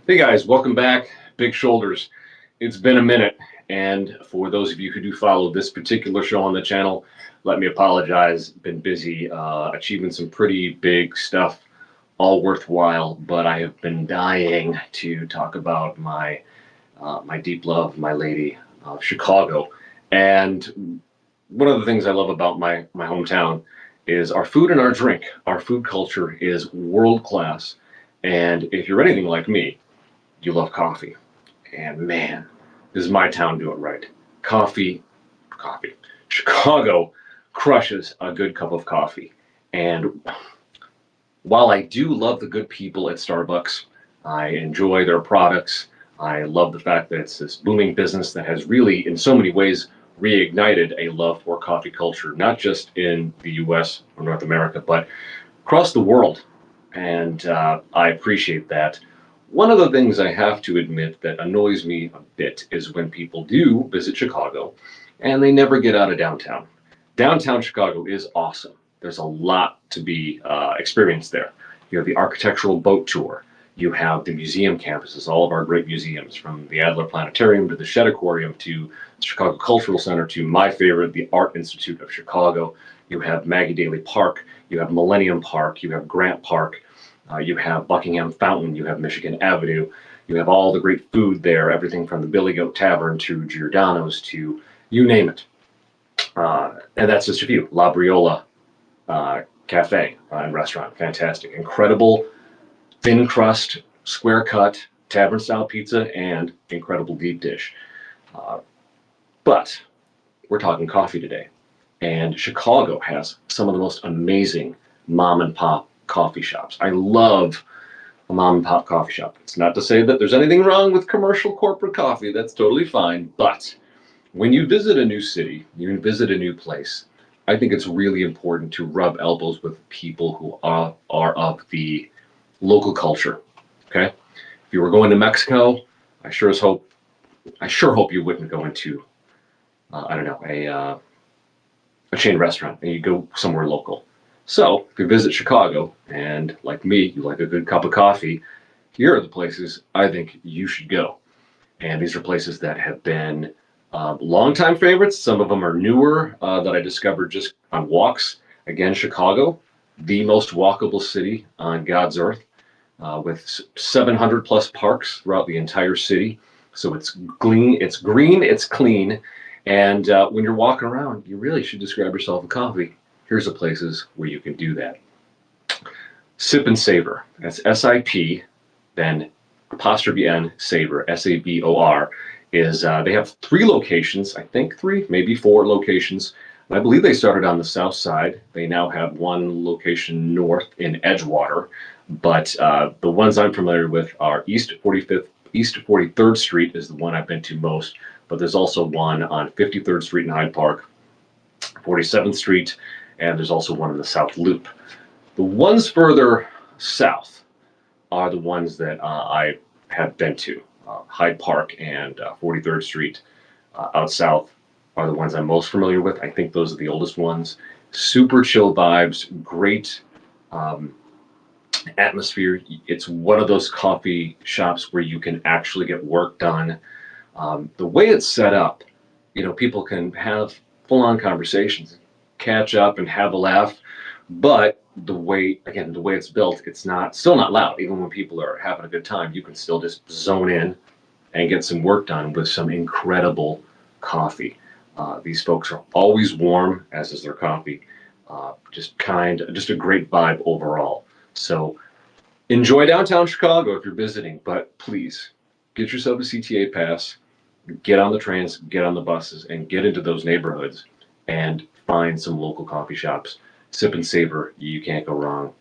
Hey guys, welcome back. Big Shoulders. It's been a minute, and for those of you who do follow this particular show on the channel, let me apologize. Been busy achieving some pretty big stuff, all worthwhile, but I have been dying to talk about my deep love, my lady of Chicago. And one of the things I love about my hometown is our food and our drink. Our food culture is world class. And if you're anything like me, you love coffee. And man, this is my town doing right. Coffee, coffee. Chicago crushes a good cup of coffee. And while I do love the good people at Starbucks, I enjoy their products. I love the fact that it's this booming business that has really, in so many ways, reignited a love for coffee culture, not just in the US or North America, but across the world. And I appreciate that. One of the things I have to admit that annoys me a bit is when people do visit Chicago and they never get out of downtown. Downtown Chicago is awesome. There's a lot to be experienced there. You have the architectural boat tour. You have the museum campuses, all of our great museums, from the Adler Planetarium to the Shedd Aquarium to the Chicago Cultural Center to my favorite, the Art Institute of Chicago. You have Maggie Daley Park. You have Millennium Park. You have Grant Park. You have Buckingham Fountain. You have Michigan Avenue. You have all the great food there, everything from the Billy Goat Tavern to Giordano's to you name it. And that's just a few. La Briola Cafe and Restaurant. Fantastic. Incredible thin crust, square cut, tavern style pizza, and incredible deep dish. Uh, but we're talking coffee today. And Chicago has some of the most amazing mom and pop coffee shops. I love a mom and pop coffee shop. It's not to say that there's anything wrong with commercial corporate coffee, that's totally fine. But when you visit a new city, you visit a new place, I think it's really important to rub elbows with people who are of the local culture. Okay? If you were going to Mexico, I sure as hope I sure hope you wouldn't go into I don't know a chain restaurant and you go somewhere local. So if you visit Chicago and like me, you like a good cup of coffee, here are the places I think you should go. And these are places that have been longtime favorites. Some of them are newer that I discovered just on walks. Again, Chicago, the most walkable city on God's earth, with 700 plus parks throughout the entire city. So it's clean, and when you're walking around, you really should just grab yourself a coffee. Here's the places where you can do that. Sip and Savor. That's SIP, then apostrophe N, Savor, SABOR. Is they have three locations, I think three, maybe four locations. I believe they started on the south side. They now have one location north in Edgewater, but the ones I'm familiar with are East 45th, East 43rd Street is the one I've been to most, but there's also one on 53rd Street in Hyde Park, 47th Street, and there's also one in the South Loop. The ones further south are the ones that I have been to. Hyde Park and 43rd Street out south are the ones I'm most familiar with. I think those are the oldest ones. Super chill vibes, great um, atmosphere. It's one of those coffee shops where you can actually get work done. The way it's set up, people can have full-on conversations, catch up, and have a laugh. But the way it's built, it's not still not loud. Even when people are having a good time, you can still just zone in and get some work done with some incredible coffee. These folks are always warm, as is their coffee. Just a great vibe overall. So enjoy downtown Chicago if you're visiting, but please get yourself a CTA pass, get on the trains, get on the buses, and get into those neighborhoods and find some local coffee shops. Sip and Savor, you can't go wrong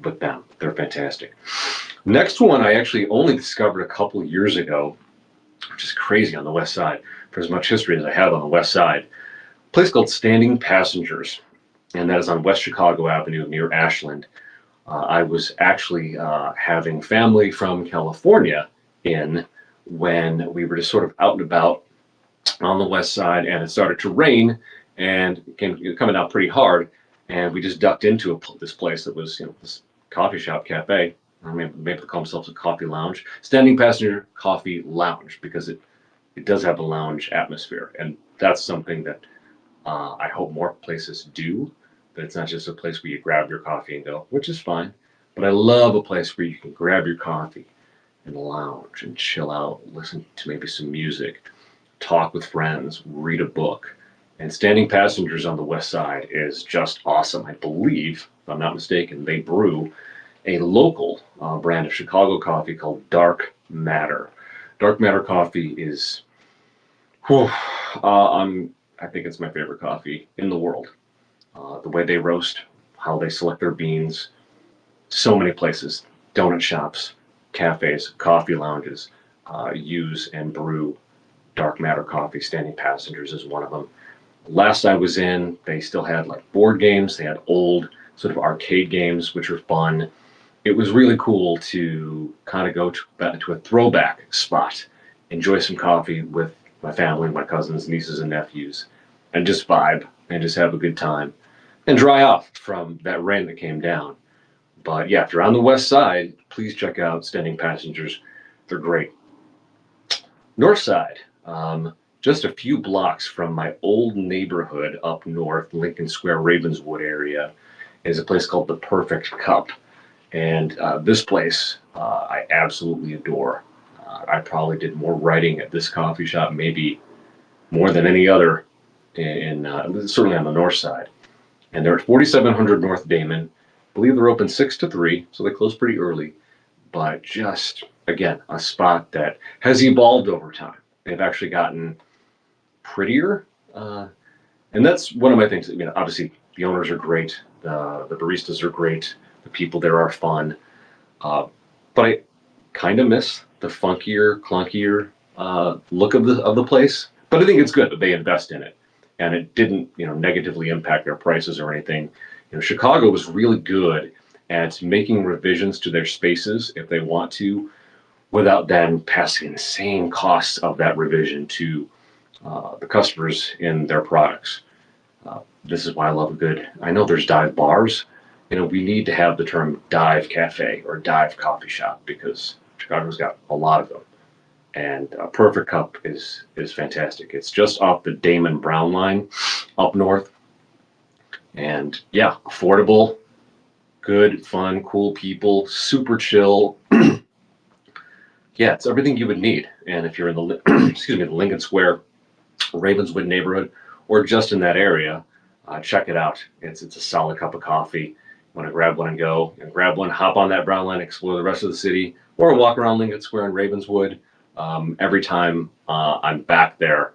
with them. They're fantastic. Next one I actually only discovered a couple of years ago, which is crazy on the west side, for as much history as I have on the west side. A place called Standing Passengers, and that is on West Chicago Avenue near Ashland. I was actually having family from California in when we were just sort of out and about on the west side, and it started to rain and coming out pretty hard. And we just ducked into this place that was, this coffee shop cafe maybe they call themselves a coffee lounge, Standing Passenger Coffee Lounge, because it does have a lounge atmosphere, and that's something that I hope more places do. That it's not just a place where you grab your coffee and go, which is fine. But I love a place where you can grab your coffee and lounge and chill out, listen to maybe some music, talk with friends, read a book. And Standing Passengers on the West Side is just awesome. I believe, if I'm not mistaken, they brew a local brand of Chicago coffee called Dark Matter. Dark Matter coffee is, whew, I think it's my favorite coffee in the world. The way they roast, how they select their beans, so many places, donut shops, cafes, coffee lounges use and brew Dark Matter coffee. Standing Passengers is one of them. Last I was in, they still had like board games. They had old sort of arcade games, which are fun. It was really cool to kind of go to a throwback spot, enjoy some coffee with my family, my cousins, nieces, and nephews, and just vibe and just have a good time and dry off from that rain that came down. But yeah, if you're on the west side, please check out Standing Passengers. They're great. North side, just a few blocks from my old neighborhood up north, Lincoln Square, Ravenswood area, is a place called The Perfect Cup. And this place I absolutely adore. I probably did more writing at this coffee shop, maybe more than any other, certainly on the north side. And they're at 4700 North Damon. I believe they're open 6 to 3, so they close pretty early. But just, again, a spot that has evolved over time. They've actually gotten prettier. And that's one of my things. Obviously, the owners are great. The baristas are great. The people there are fun. But I kind of miss the funkier, clunkier look of the place. But I think it's good that they invest in it, and it didn't negatively impact their prices or anything. Chicago was really good at making revisions to their spaces if they want to, without then passing insane costs of that revision to the customers in their products. This is why I love a good. I know there's dive bars. We need to have the term dive cafe or dive coffee shop because Chicago's got a lot of them. And Perfect Cup is fantastic. It's just off the Damon Brown line up north. And yeah, affordable, good, fun, cool people, super chill. Yeah, it's everything you would need. And if you're in the the Lincoln Square, Ravenswood neighborhood, or just in that area, check it out. It's a solid cup of coffee. Want to grab one and go, and grab one, hop on that Brown line, explore the rest of the city, or walk around Lincoln Square in Ravenswood. Every time I'm back there,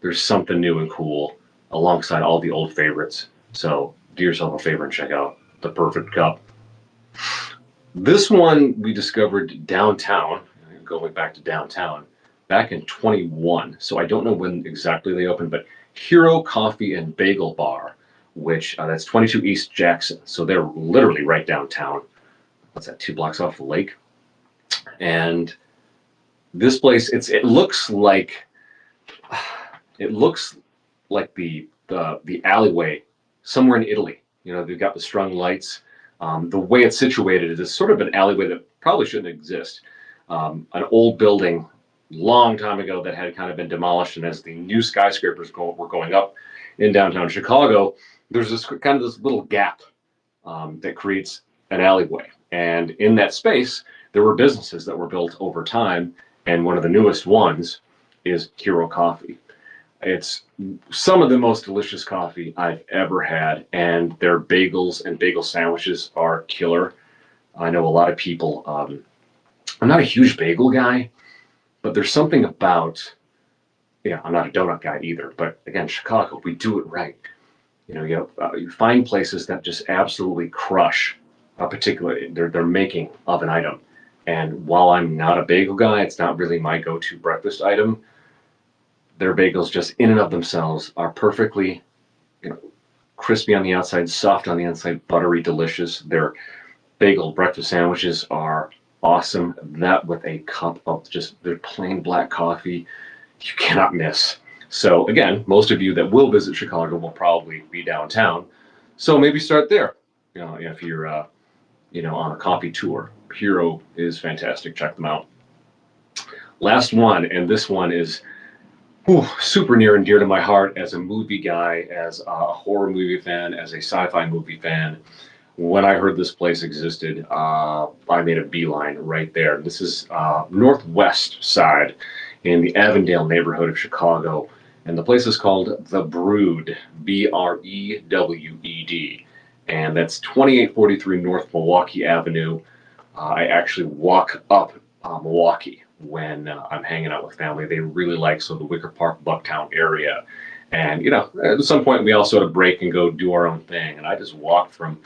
there's something new and cool alongside all the old favorites. So do yourself a favor and check out The Perfect Cup. This one we discovered downtown, going back to downtown, back in 21. So I don't know when exactly they opened, but Hero Coffee and Bagel Bar, which that's 22 East Jackson. So they're literally right downtown. What's that, 2 blocks off the lake? And this place, it looks like the alleyway somewhere in Italy. They've got the strung lights. The way it's situated is sort of an alleyway that probably shouldn't exist. An old building long time ago that had kind of been demolished, and as the new skyscrapers were going up in downtown Chicago, there's this little gap that creates an alleyway. And in that space, there were businesses that were built over time, and one of the newest ones is Hero Coffee. It's some of the most delicious coffee I've ever had, and their bagels and bagel sandwiches are killer. I know a lot of people, I'm not a huge bagel guy, but there's something about, I'm not a donut guy either, but again, Chicago, we do it right. You find places that just absolutely crush a particular, their making of an item. And while I'm not a bagel guy, it's not really my go-to breakfast item. Their bagels just in and of themselves are perfectly, crispy on the outside, soft on the inside, buttery, delicious. Their bagel breakfast sandwiches are awesome. That with a cup of just their plain black coffee, you cannot miss. So again, most of you that will visit Chicago will probably be downtown. So maybe start there. If you're, on a coffee tour, Hero is fantastic. Check them out. Last one, and this one is super near and dear to my heart as a movie guy, as a horror movie fan, as a sci-fi movie fan. When I heard this place existed, I made a beeline right there. This is northwest side in the Avondale neighborhood of Chicago, and the place is called The Brood, Brewed, and that's 2843 North Milwaukee Avenue. I actually walk up Milwaukee when I'm hanging out with family. They really like the Wicker Park, Bucktown area. And, at some point we all sort of break and go do our own thing. And I just walked from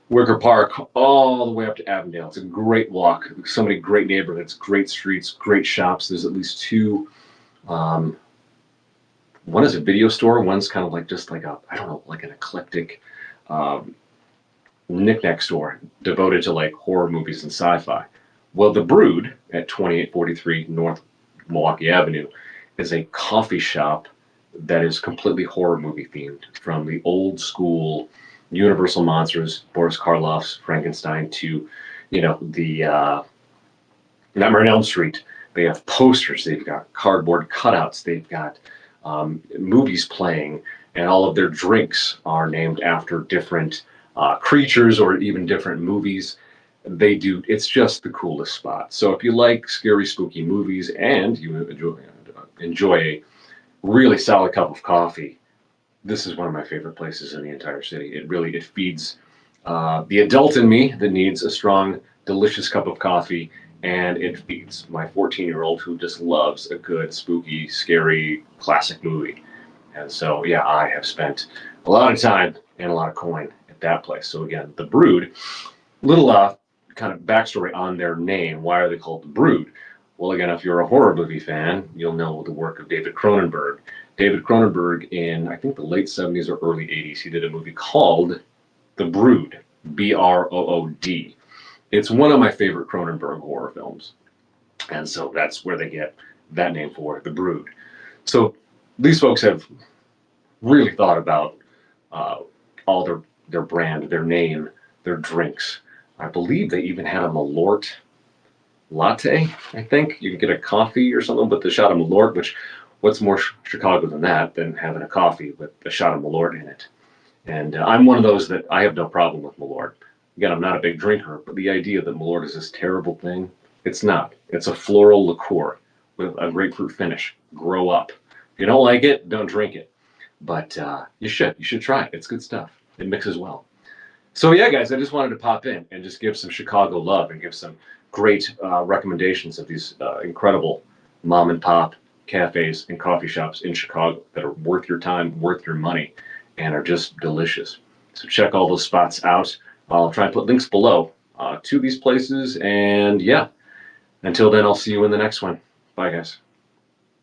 Wicker Park all the way up to Avondale. It's a great walk. So many great neighborhoods, great streets, great shops. There's at least two. One is a video store. One's kind of like just like I don't know, like an eclectic knickknack store devoted to like horror movies and sci-fi. Well, The Brood at 2843 North Milwaukee Avenue is a coffee shop that is completely horror movie themed, from the old school Universal Monsters, Boris Karloff's Frankenstein, to, the Nightmare on Elm Street. They have posters, they've got cardboard cutouts, they've got movies playing, and all of their drinks are named after different creatures or even different movies. It's just the coolest spot. So if you like scary, spooky movies and you enjoy a really solid cup of coffee, this is one of my favorite places in the entire city. It feeds the adult in me that needs a strong, delicious cup of coffee, and it feeds my 14-year-old who just loves a good, spooky, scary, classic movie. And so, yeah, I have spent a lot of time and a lot of coin at that place. So again, The Brood, little kind of backstory on their name. Why are they called The Brood? Well, again, if you're a horror movie fan, you'll know the work of David Cronenberg. David Cronenberg, in I think the late 70s or early 80s, he did a movie called The Brood, Brood. It's one of my favorite Cronenberg horror films. And so that's where they get that name for The Brood. So these folks have really thought about all their brand, their name, their drinks. I believe they even had a Malort latte, I think. You can get a coffee or something with a shot of Malort, which, what's more Chicago than that, than having a coffee with a shot of Malort in it? And I'm one of those that I have no problem with Malort. Again, I'm not a big drinker, but the idea that Malort is this terrible thing, it's not. It's a floral liqueur with a grapefruit finish. Grow up. If you don't like it, don't drink it. But you should. You should try it. It's good stuff. It mixes well. So yeah, guys, I just wanted to pop in and just give some Chicago love and give some great recommendations of these incredible mom and pop cafes and coffee shops in Chicago that are worth your time, worth your money, and are just delicious. So check all those spots out. I'll try and put links below to these places. And yeah, until then, I'll see you in the next one. Bye, guys.